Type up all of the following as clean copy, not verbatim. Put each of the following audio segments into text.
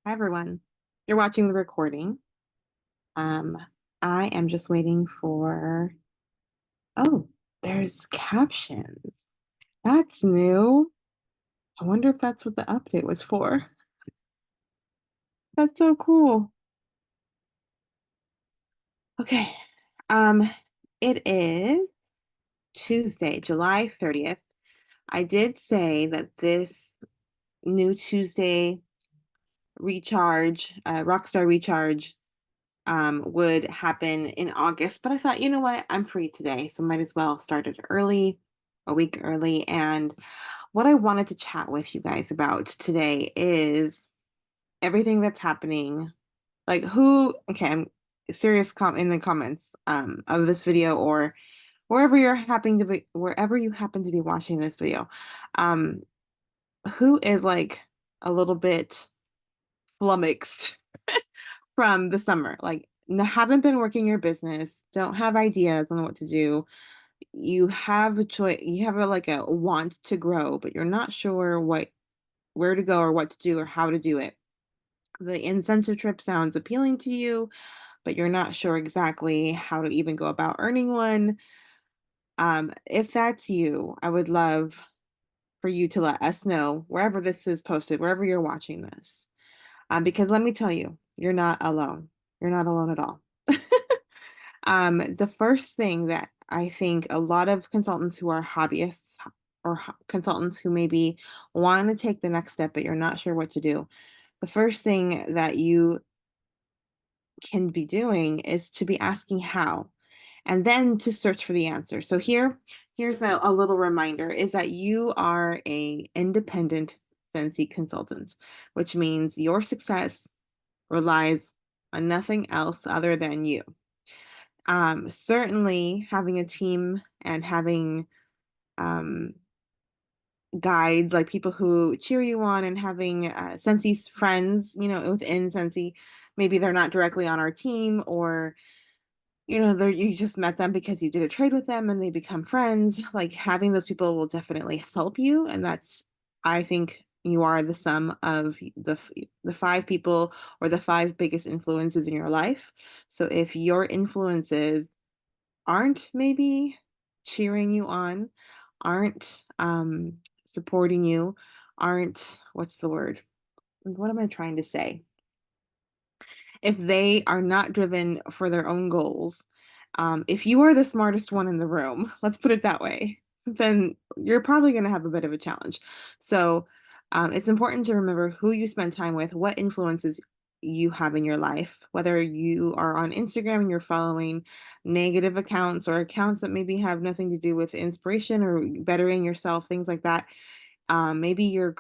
Hi, everyone. You're watching the recording. Um, I am just waiting for, oh, there's captions. That's new. I wonder if that's what the update was for. That's so cool. Okay. Um, it is Tuesday, July 30th. I did say that this new Tuesday recharge, Rockstar recharge, would happen in August, but I thought, you know what, I'm free today, so might as well start it early, a week early. And what I wanted to chat with you guys about today is everything that's happening. Like okay, I'm serious in the comments of this video or wherever you happen to be watching this video. Um, who is like a little bit flummoxed from the summer. Like, haven't been working your business, don't have ideas on what to do. You have a choice, you have like a want to grow, but you're not sure where to go or what to do or how to do it. The incentive trip sounds appealing to you, but you're not sure exactly how to even go about earning one. If that's you, I would love for you to let us know wherever this is posted, wherever you're watching this. Because let me tell you, you're not alone. You're not alone at all. The first thing that I think a lot of consultants who are hobbyists or consultants who maybe want to take the next step, but you're not sure what to do, the first thing that you can be doing is to be asking how, and then to search for the answer. So here's a little reminder is that you are a independent Scentsy consultant, which means your success relies on nothing else other than you. Certainly having a team and having um, guides, like people who cheer you on, and having Scentsy friends, within Scentsy, maybe they're not directly on our team, or you just met them because you did a trade with them and they become friends. Like, having those people will definitely help you, and I think you are the sum of the five people or the five biggest influences in your life. So if your influences aren't maybe cheering you on, aren't supporting you, aren't, what's the word? What am I trying to say? If they are not driven for their own goals, if you are the smartest one in the room, let's put it that way, then you're probably going to have a bit of a challenge. So it's important to remember who you spend time with, what influences you have in your life, whether you are on Instagram and you're following negative accounts or accounts that maybe have nothing to do with inspiration or bettering yourself, things like that. Maybe your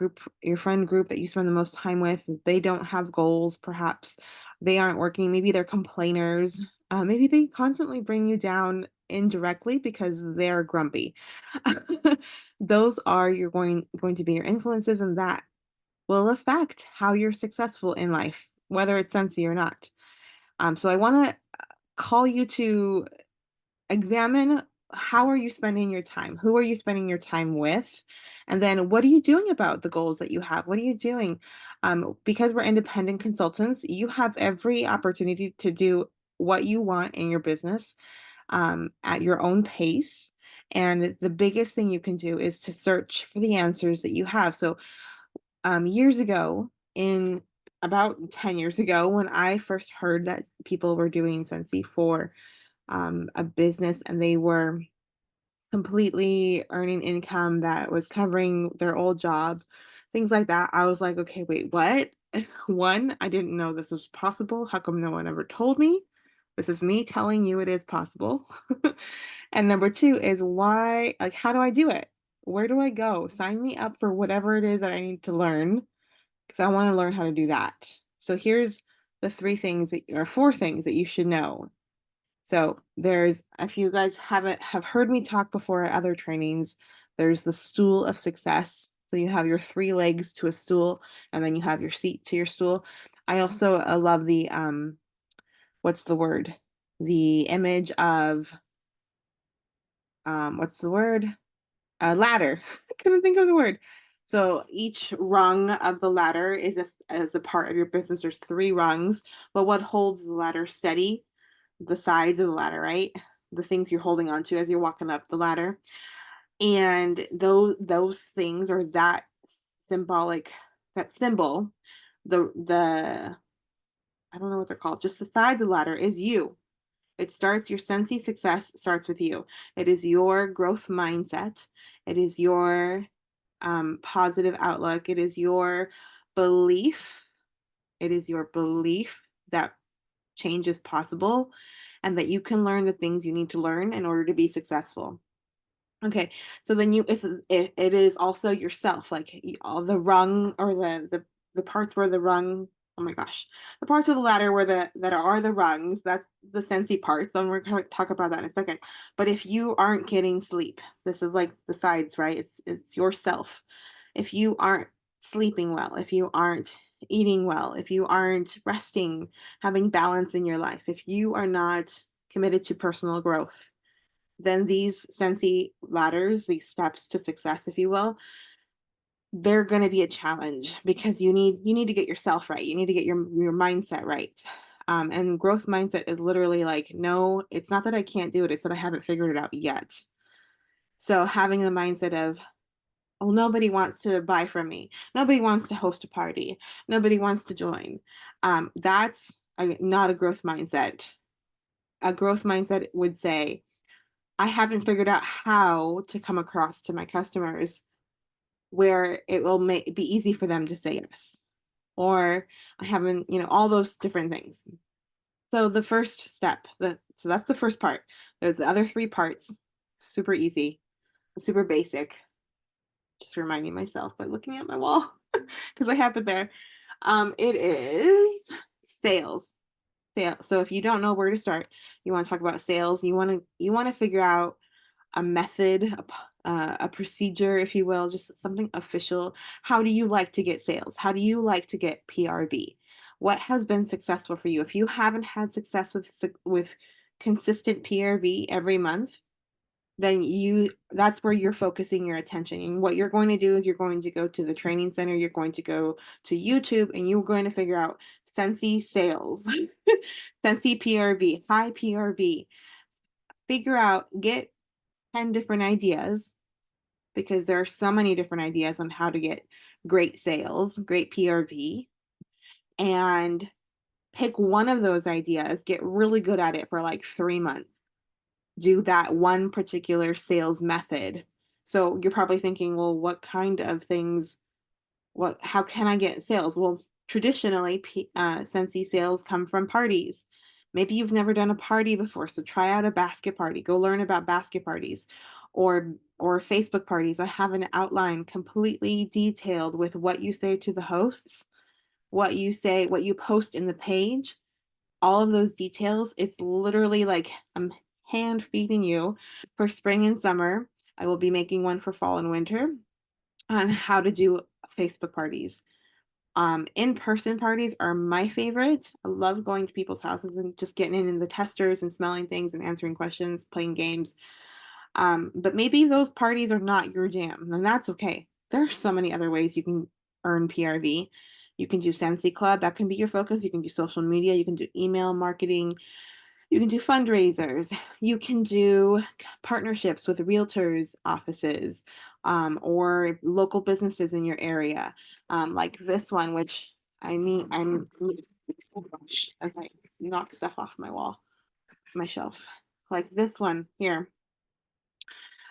friend group that you spend the most time with, they don't have goals, perhaps they aren't working, maybe they're complainers, maybe they constantly bring you down indirectly because they're grumpy. Those are going to be your influences, and that will affect how you're successful in life, whether it's Scentsy or not. So I want to call you to examine, how are you spending your time? Who are you spending your time with? And then what are you doing about the goals that you have? What are you doing? Because we're independent consultants, you have every opportunity to do what you want in your business at your own pace. And the biggest thing you can do is to search for the answers that you have. So years ago, in about 10 years ago, when I first heard that people were doing Scentsy for a business and they were completely earning income that was covering their old job, things like that, I was like, okay, wait, what? One, I didn't know this was possible. How come no one ever told me? This is me telling you it is possible. And number two is why, like, how do I do it? Where do I go? Sign me up for whatever it is that I need to learn because I want to learn how to do that. So here's the four things that you should know. So there's, if you guys have heard me talk before at other trainings, there's the stool of success. So you have your three legs to a stool, and then you have your seat to your stool. I also love the what's the word? The image of what's the word? A ladder. Couldn't think of the word. So each rung of the ladder is a part of your business. There's three rungs, but what holds the ladder steady? The sides of the ladder, right? The things you're holding on to as you're walking up the ladder. And those things are that symbolic, that symbol, the I don't know what they're called, just the sides of the ladder is you. It starts, your Scentsy success starts with you. It is your growth mindset. It is your positive outlook. It is your belief. It is your belief that change is possible and that you can learn the things you need to learn in order to be successful. Okay, so then if it is also yourself, like all the rung or the parts where the rung, oh my gosh, the parts of the ladder where the that are the rungs, that's the sensey parts. And we're going to talk about that in a second. But if you aren't getting sleep, this is like the sides, right? It's yourself. If you aren't sleeping well, if you aren't eating well, if you aren't resting, having balance in your life, if you are not committed to personal growth, then these Scentsy ladders, these steps to success, if you will, they're going to be a challenge because you need to get yourself right. You need to get your mindset right. And growth mindset is literally like, no, it's not that I can't do it, it's that I haven't figured it out yet. So having the mindset of, oh, nobody wants to buy from me, nobody wants to host a party, nobody wants to join. Not a growth mindset. A growth mindset would say, I haven't figured out how to come across to my customers where it will be easy for them to say yes. Or I haven't, all those different things. So the first step, so that's the first part. There's the other three parts, super easy, super basic. Just reminding myself by looking at my wall because I have it there. It is sales. So if you don't know where to start, you want to talk about sales. You want to figure out a method, a procedure, if you will, just something official. How do you like to get sales? How do you like to get PRB? What has been successful for you? If you haven't had success with consistent PRB every month, then that's where you're focusing your attention. And what you're going to do is you're going to go to the training center, you're going to go to YouTube, and you're going to figure out Scentsy sales, Scentsy PRB, high PRB. Figure out, get 10 different ideas because there are so many different ideas on how to get great sales, great PRV, and pick one of those ideas, get really good at it for like 3 months. Do that one particular sales method. So you're probably thinking, well, what kind of things, how can I get sales? Well, traditionally, Scentsy sales come from parties. Maybe you've never done a party before, so try out a basket party. Go learn about basket parties or Facebook parties. I have an outline completely detailed with what you say to the hosts, what you say, what you post in the page, all of those details. It's literally like I'm hand feeding you for spring and summer. I will be making one for fall and winter on how to do Facebook parties. In-person parties are my favorite. I love going to people's houses and just getting in the testers and smelling things and answering questions, playing games. But maybe those parties are not your jam, and that's okay. There are so many other ways you can earn PRV. You can do Scentsy Club, that can be your focus. You can do social media, you can do email marketing, you can do fundraisers, you can do partnerships with realtors offices, or local businesses in your area, like this one, which oh gosh, as I knock stuff off my wall, my shelf, like this one here,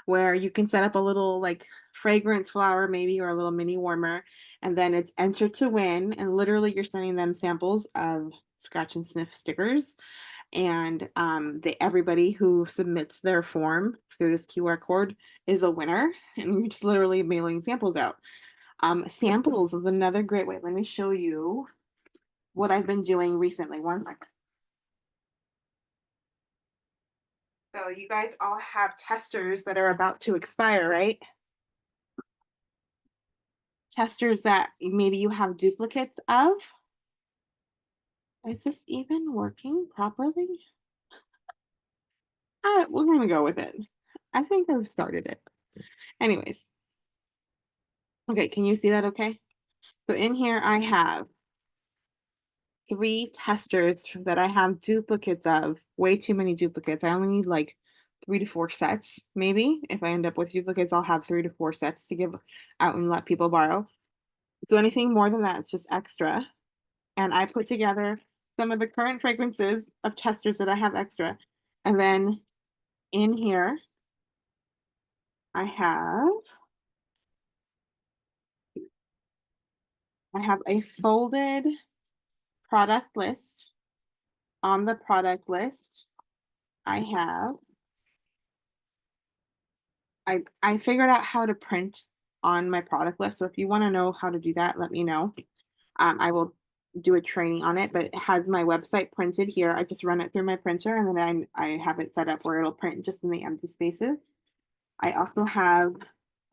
where you can set up a little like fragrance flower maybe or a little mini warmer, and then it's enter to win, and literally you're sending them samples of scratch and sniff stickers, and everybody who submits their form through this QR code is a winner, and you're just literally mailing samples out. Samples is another great way. Let me show you what I've been doing recently. One second. So you guys all have testers that are about to expire, right? Testers that maybe you have duplicates of. Is this even working properly? We're gonna go with it. I think I've started it. Anyways, Okay, can you see that okay? So in here I have 3 testers that I have duplicates of, way too many duplicates. I only need like 3 to 4 sets, maybe. If I end up with duplicates, I'll have 3 to 4 sets to give out and let people borrow. So anything more than that is just extra. And I put together some of the current fragrances of testers that I have extra. And then in here, I have a folded product list. On the product list, I have I figured out how to print on my product list. So if you want to know how to do that, let me know. I will do a training on it, but it has my website printed here. I just run it through my printer and then I have it set up where it'll print just in the empty spaces. I also have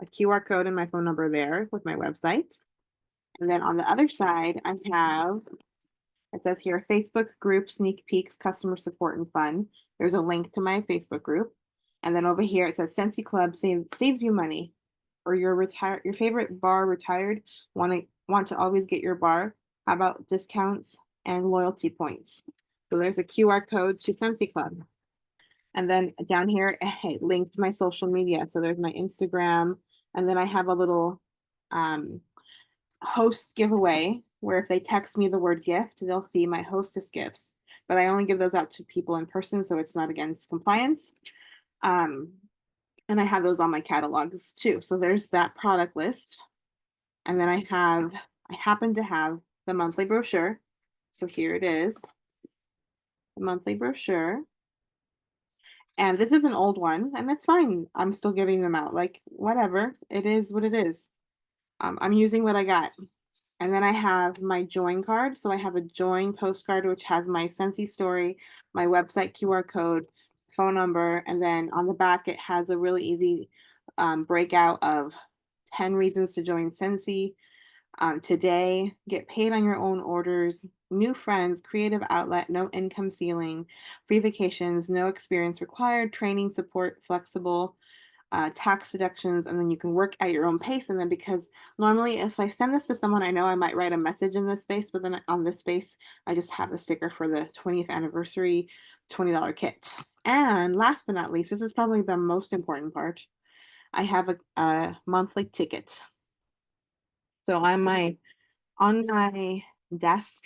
a QR code and my phone number there with my website. And then on the other side, I have, it says here, Facebook group, sneak peeks, customer support and fun. There's a link to my Facebook group. And then over here, it says Scentsy Club saves you money. Or your favorite bar retired, want to always get your bar. How about discounts and loyalty points? So there's a QR code to Scentsy Club. And then down here, it links to my social media. So there's my Instagram, and then I have a little host giveaway where if they text me the word gift, they'll see my hostess gifts. But I only give those out to people in person, so it's not against compliance. Um, and I have those on my catalogs too. So there's that product list. And then I happen to have the monthly brochure. So here it is, the monthly brochure. And this is an old one, and that's fine. I'm still giving them out. Like, whatever. It is what it is. I'm using what I got. And then I have my join card. So I have a join postcard, which has my Scentsy story, my website QR code, phone number, and then on the back, it has a really easy breakout of 10 reasons to join Scentsy. Today, get paid on your own orders, new friends, creative outlet, no income ceiling, free vacations, no experience required, training support, flexible, tax deductions, and then you can work at your own pace. And then because normally if I send this to someone I know, I might write a message in this space, but then on this space, I just have a sticker for the 20th anniversary $20 kit. And last but not least, this is probably the most important part. I have a monthly ticket. So on my desk,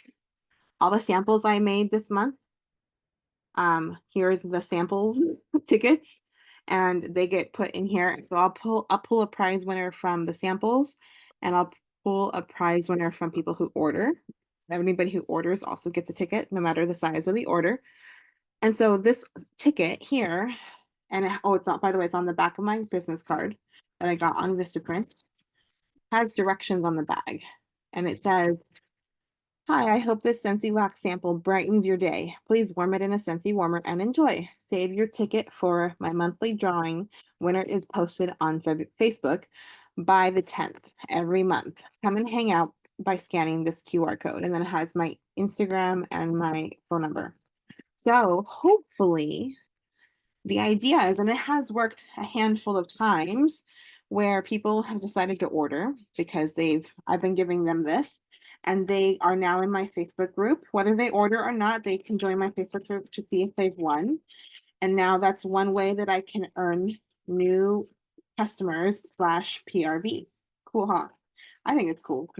all the samples I made this month. Here's the samples tickets, and they get put in here. So I'll pull a prize winner from the samples, and I'll pull a prize winner from people who order. So anybody who orders also gets a ticket, no matter the size of the order. And so this ticket here, oh, it's not, by the way, it's on the back of my business card that I got on Vistaprint, has directions on the bag. And it says, hi, I hope this Scentsy wax sample brightens your day. Please warm it in a Scentsy warmer and enjoy. Save your ticket for my monthly drawing. Winner is posted on Facebook by the 10th every month. Come and hang out by scanning this QR code. And then it has my Instagram and my phone number. So hopefully the idea is, and it has worked a handful of times where people have decided to order because I've been giving them this and they are now in my Facebook group. Whether they order or not, they can join my Facebook group to see if they've won. And now that's one way that I can earn new customers / PRV. Cool, huh? I think it's cool.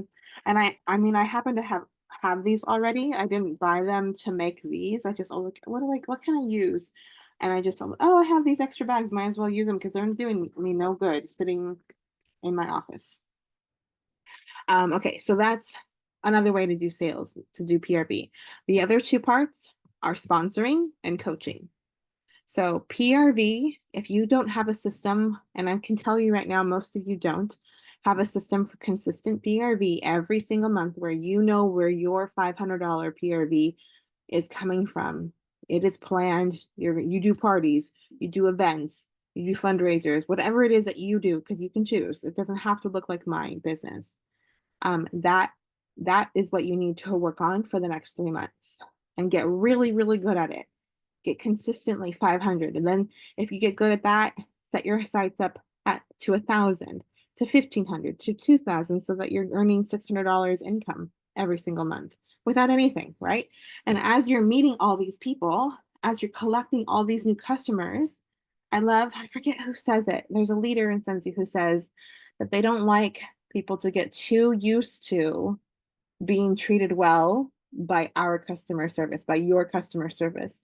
And I mean, I happen to have these already. I didn't buy them to make these. I just, oh, what can I use? And I just, oh, I have these extra bags. Might as well use them because they're doing me no good sitting in my office. Okay, so that's another way to do sales, to do PRV. The other two parts are sponsoring and coaching. So PRV, if you don't have a system, and I can tell you right now, most of you don't have a system for consistent PRV every single month where you know where your $500 PRV is coming from. It is planned. You do parties, you do events, you do fundraisers, whatever it is that you do, because you can choose. It doesn't have to look like my business. That is what you need to work on for the next 3 months and get really, really good at it. Get consistently 500. And then if you get good at that, set your sights up to 1,000 to 1,500 to 2,000 so that you're earning $600 income every single month without anything, right? And as you're meeting all these people, as you're collecting all these new customers, I forget who says it. There's a leader in Scentsy who says that they don't like people to get too used to being treated well by our customer service, by your customer service.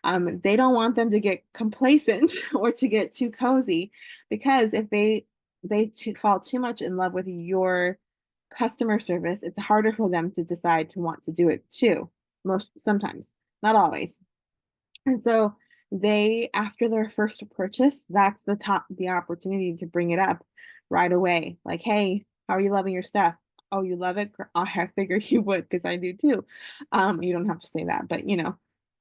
They don't want them to get complacent or to get too cozy, because if they fall too much in love with your customer service, it's harder for them to decide to want to do it too. Most sometimes, not always. And so they, after their first purchase, that's the opportunity to bring it up right away. Like, hey, how are you loving your stuff? Oh, you love it? I figured you would because I do too. You don't have to say that, but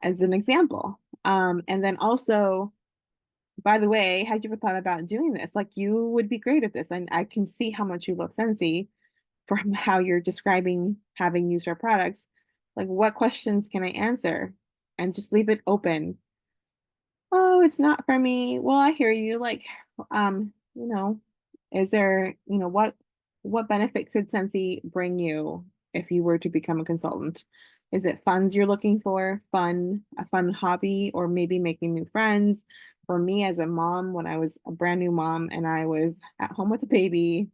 as an example. And then also, by the way, had you ever thought about doing this? Like, you would be great at this, and I can see how much you love Scentsy from how you're describing having used our products. Like, what questions can I answer? And just leave it open. Oh, it's not for me. Well, I hear you. Like, um, you know, is there, what benefit could Scentsy bring you if you were to become a consultant? Is it funds you're looking for? A fun hobby, or maybe making new friends? For me as a mom, when I was a brand new mom and I was at home with a baby,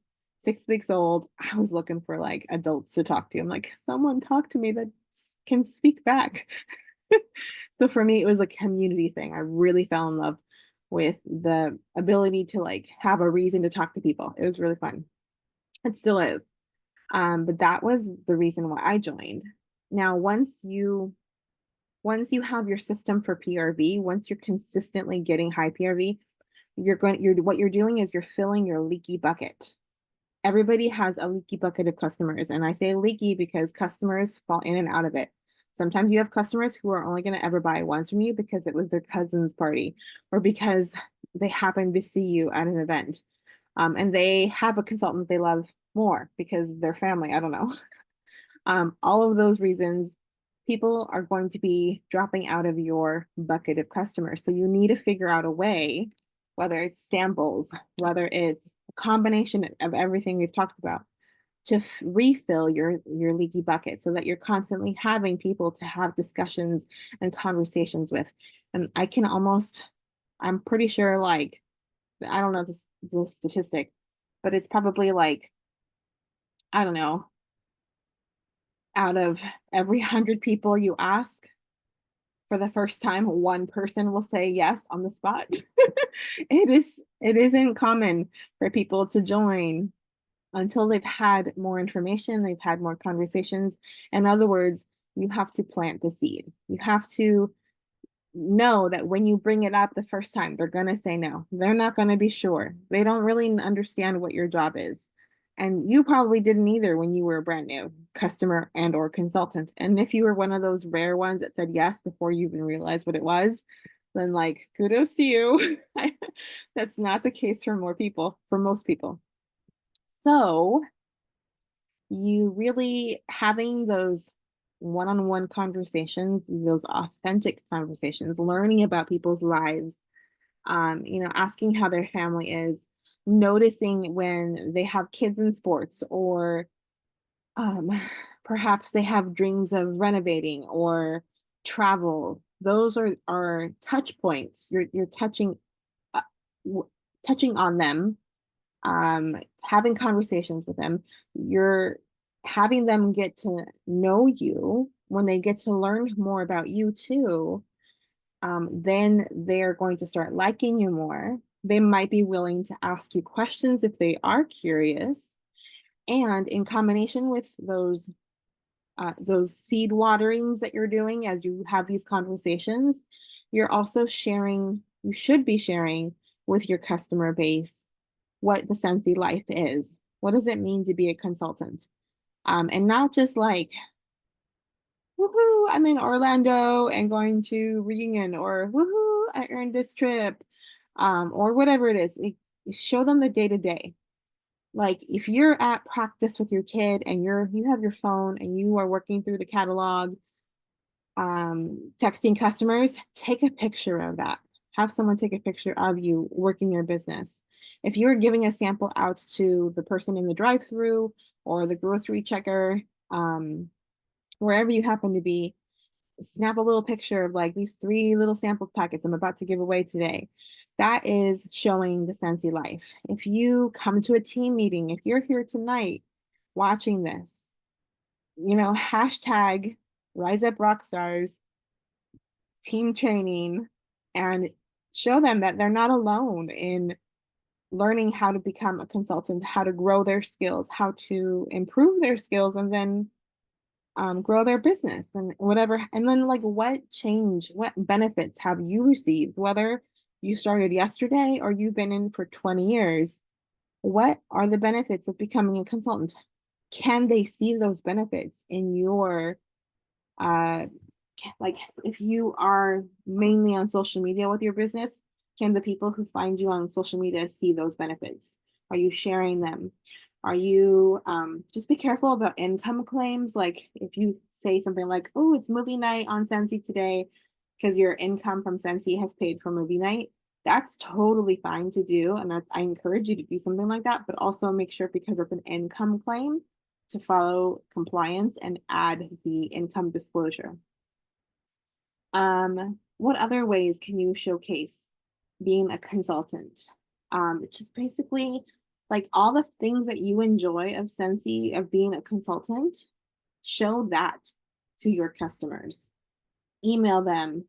6 weeks old, I was looking for like adults to talk to. I'm like, someone talk to me that can speak back. So for me, it was a community thing. I really fell in love with the ability to like have a reason to talk to people. It was really fun. It still is. But that was the reason why I joined. Now, once you have your system for PRV, once you're consistently getting high PRV, what you're doing is you're filling your leaky bucket. Everybody has a leaky bucket of customers, and I say leaky because customers fall in and out of it. Sometimes you have customers who are only going to ever buy once from you because it was their cousin's party, or because they happened to see you at an event. And they have a consultant they love more because they're family. I don't know. All of those reasons, people are going to be dropping out of your bucket of customers. So you need to figure out a way, whether it's samples, whether it's a combination of everything we've talked about, to refill your leaky bucket so that you're constantly having people to have discussions and conversations with. And I'm pretty sure, like, I don't know the statistic, but it's probably like, I don't know, out of every 100 people you ask for the first time, one person will say yes on the spot. It isn't common for people to join until they've had more information, they've had more conversations. In other words, you have to plant the seed. You have to know that when you bring it up the first time, they're going to say no. They're not going to be sure. They don't really understand what your job is. And you probably didn't either when you were a brand new customer and or consultant. And if you were one of those rare ones that said yes before you even realized what it was, then like kudos to you. That's not the case for most people. So you really having those one-on-one conversations, those authentic conversations, learning about people's lives, asking how their family is, noticing when they have kids in sports, or um, perhaps they have dreams of renovating or travel. Those are touch points. You're uh, touching on them, having conversations with them. You're having them get to know you. When they get to learn more about you too, then they're going to start liking you more. They might be willing to ask you questions if they are curious. And in combination with those seed waterings that you're doing as you have these conversations, you're also you should be sharing with your customer base what the Scentsy life is. What does it mean to be a consultant? And not just like, woohoo, I'm in Orlando and going to reunion, or woohoo, I earned this trip, or whatever it is. Show them the day to day. Like if you're at practice with your kid and you have your phone and you are working through the catalog, texting customers, take a picture of that. Have someone take a picture of you working your business. If you're giving a sample out to the person in the drive-through or the grocery checker, wherever you happen to be, snap a little picture of like these 3 little sample packets I'm about to give away today. That is showing the Scentsy life. If you come to a team meeting, if you're here tonight watching this, hashtag Rise Up Rockstars, team training, and show them that they're not alone in learning how to become a consultant, how to grow their skills, how to improve their skills, and then grow their business and whatever. And then, like, what change, what benefits have you received, whether you started yesterday or you've been in for 20 years? What are the benefits of becoming a consultant? Can they see those benefits in your uh like, if you are mainly on social media with your business, can the people who find you on social media see those benefits? Are you sharing them? Are you just be careful about income claims? Like, if you say something like, oh, it's movie night on Scentsy today because your income from Scentsy has paid for movie night, that's totally fine to do. And I encourage you to do something like that, but also make sure, because it's an income claim, to follow compliance and add the income disclosure. What other ways can you showcase being a consultant? Just basically like all the things that you enjoy of Scentsy, of being a consultant, show that to your customers. Email them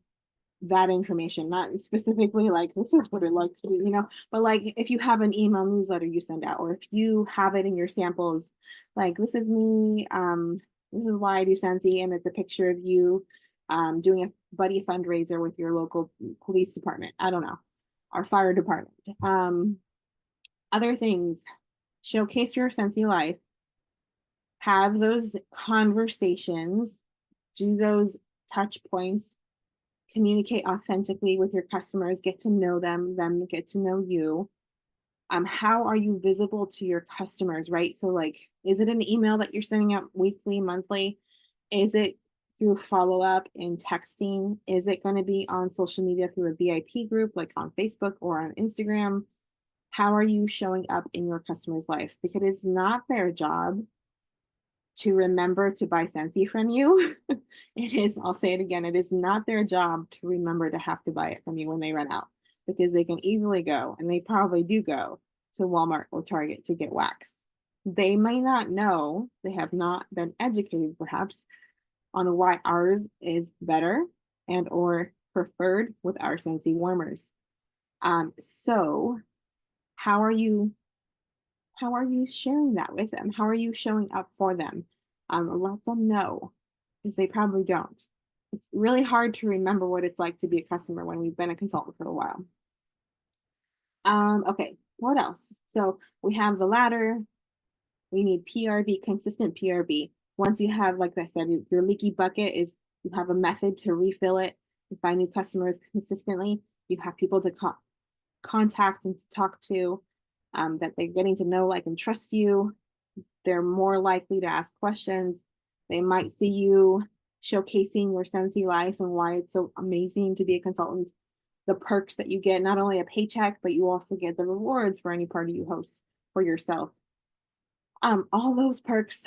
that information, not specifically like this is what it looks to do, but like if you have an email newsletter you send out, or if you have it in your samples, like this is me, this is why I do Scentsy, and it's a picture of you doing a buddy fundraiser with your local police department, I don't know, our fire department. Other things, showcase your Scentsy life, have those conversations, do those touch points, communicate authentically with your customers, get to know them get to know you. How are you visible to your customers, right? So like, is it an email that you're sending out weekly, monthly? Is it through follow-up in texting? Is it going to be on social media through a VIP group, like on Facebook or on Instagram? How are you showing up in your customer's life? Because it's not their job to remember to buy Scentsy from you. It is, I'll say it again, it is not their job to remember to have to buy it from you when they run out, because they can easily go, and they probably do go, to Walmart or Target to get wax. They may not know, they have not been educated perhaps on why ours is better and or preferred with our Scentsy warmers. So how are you sharing that with them? How are you showing up for them? Let them know, because they probably don't. It's really hard to remember what it's like to be a customer when we've been a consultant for a while. Okay, what else? So we have the ladder. We need PRB, consistent PRB. Once you have, like I said, your leaky bucket is, you have a method to refill it, to find new customers consistently. You have people to contact and to talk to, that they're getting to know, like, and trust you. They're more likely to ask questions. They might see you showcasing your Scentsy life and why it's so amazing to be a consultant. The perks that you get, not only a paycheck, but you also get the rewards for any party you host for yourself. All those perks,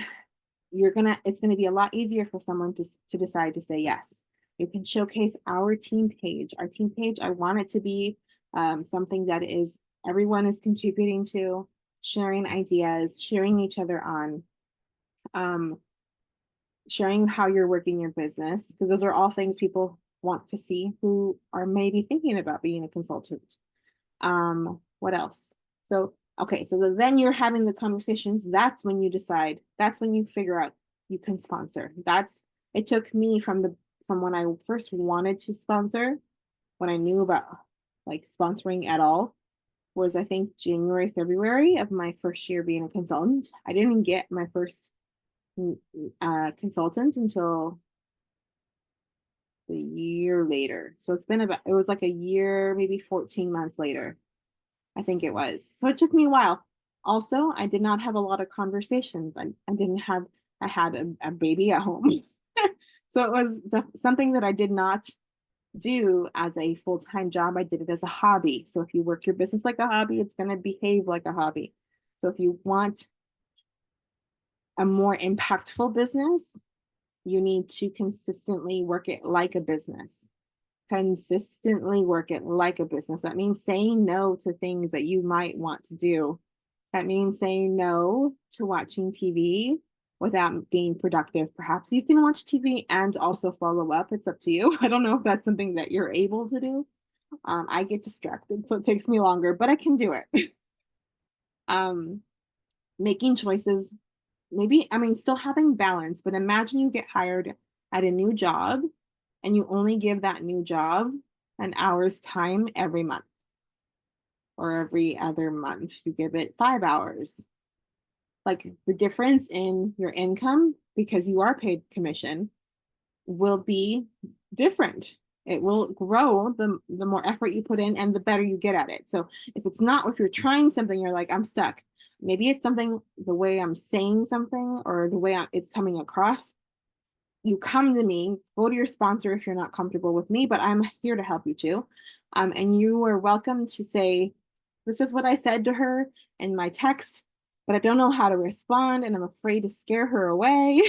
it's gonna be a lot easier for someone to decide to say yes. You can showcase our team page. Our team page, I want it to be something that is everyone is contributing to, sharing ideas, sharing each other on, sharing how you're working your business, because those are all things people want to see who are maybe thinking about being a consultant. What else? So, okay, so then you're having the conversations. That's when you decide, that's when you figure out you can sponsor. It took me from when I first wanted to sponsor, when I knew about like sponsoring at all, was I think January, February of my first year being a consultant. I didn't get my first consultant until a year later. So it was like a year, maybe 14 months later, I think it was. So it took me a while. Also, I did not have a lot of conversations. I had a baby at home. So it was something that I did not do as a full-time job. I did it as a hobby. So if you work your business like a hobby, it's going to behave like a hobby. So if you want a more impactful business, you need to consistently work it like a business. Consistently work it like a business. That means saying no to things that you might want to do. That means saying no to watching TV without being productive. Perhaps you can watch TV and also follow up. It's up to you. I don't know if that's something that you're able to do. I get distracted, so it takes me longer, but I can do it. um, Making choices, maybe, I mean, still having balance, but imagine you get hired at a new job and you only give that new job an hour's time every month or every other month. You give it 5 hours. Like the difference in your income, because you are paid commission, will be different. It will grow the more effort you put in and the better you get at it. So if you're trying something, you're like, I'm stuck. Maybe it's something, the way I'm saying something or the way it's coming across. You come to me, go to your sponsor if you're not comfortable with me, but I'm here to help you too. And you are welcome to say, this is what I said to her in my text, but I don't know how to respond and I'm afraid to scare her away.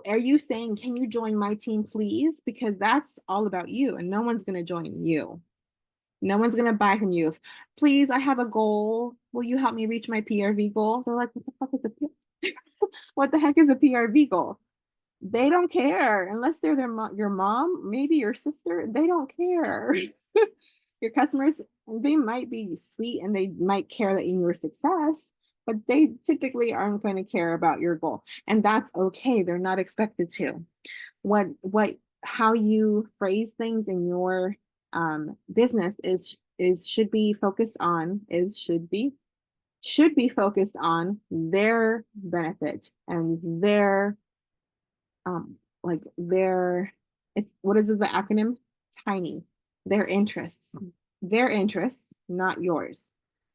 Are you saying, can you join my team, please? Because that's all about you and no one's going to join you. No one's going to buy from you. Please, I have a goal. Will you help me reach my PRV goal? They're like, what the fuck is what the heck is a PRV goal? They don't care unless they're your mom, maybe your sister. They don't care. Your customers, they might be sweet and they might care that in your success, but they typically aren't going to care about your goal. And that's okay. They're not expected to. How you phrase things in your business should be focused on should be focused on their benefit and their like their, it's, what is it, the acronym? Tiny. Their interests, not yours.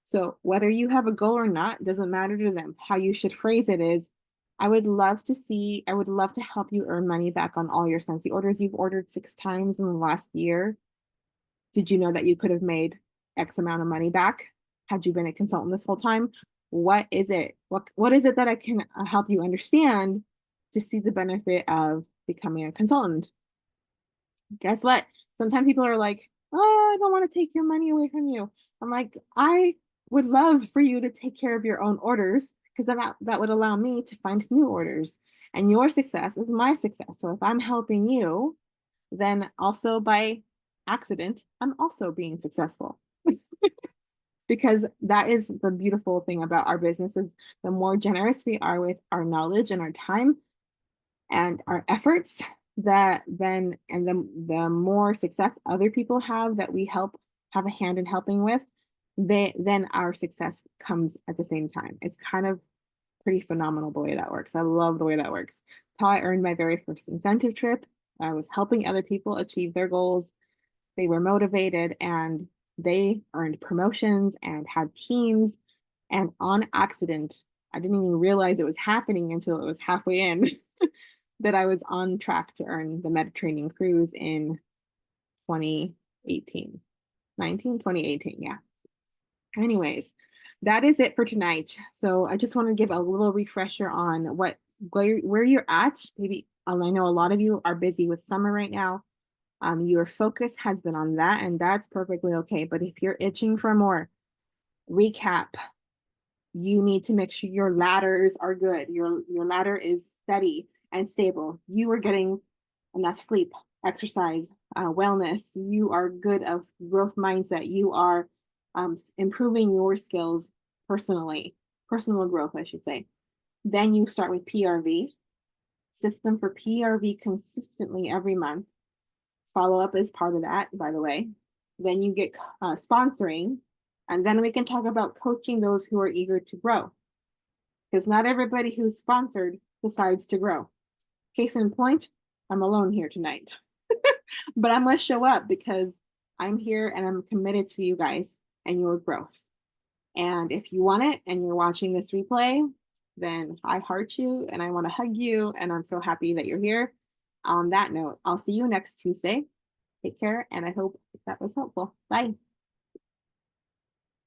So whether you have a goal or not doesn't matter to them. How you should phrase it is, I would love to help you earn money back on all your Scentsy orders. You've ordered 6 times in the last year. Did you know that you could have made X amount of money back had you been a consultant this whole time? What is it? What is it that I can help you understand to see the benefit of becoming a consultant? Guess what? Sometimes people are like, oh, I don't want to take your money away from you. I'm like, I would love for you to take care of your own orders because that would allow me to find new orders. And your success is my success. So if I'm helping you, then also by accident, I'm also being successful. Because that is the beautiful thing about our business is the more generous we are with our knowledge and our time and our efforts, the more success other people have that we have a hand in helping with, then our success comes at the same time. It's kind of pretty phenomenal the way that works. I love the way that works. It's how I earned my very first incentive trip. I was helping other people achieve their goals. They were motivated and they earned promotions and had teams. And on accident, I didn't even realize it was happening until it was halfway in that I was on track to earn the Mediterranean cruise in 2018, 2018. Yeah. Anyways, that is it for tonight. So I just want to give a little refresher on where you're at. Maybe I know a lot of you are busy with summer right now. Your focus has been on that, and that's perfectly okay. But if you're itching for more, recap. You need to make sure your ladders are good. Your ladder is steady and stable. You are getting enough sleep, exercise, wellness. You are good of growth mindset. You are improving your skills personally, personal growth, I should say. Then you start with PRV, system for PRV consistently every month. Follow up is part of that, by the way. Then you get sponsoring, and then we can talk about coaching those who are eager to grow. Because not everybody who's sponsored decides to grow. Case in point, I'm alone here tonight. But I must show up because I'm here and I'm committed to you guys and your growth. And if you want it and you're watching this replay, then I heart you and I want to hug you. And I'm so happy that you're here. On that note, I'll see you next Tuesday. Take care, and I hope that was helpful. Bye.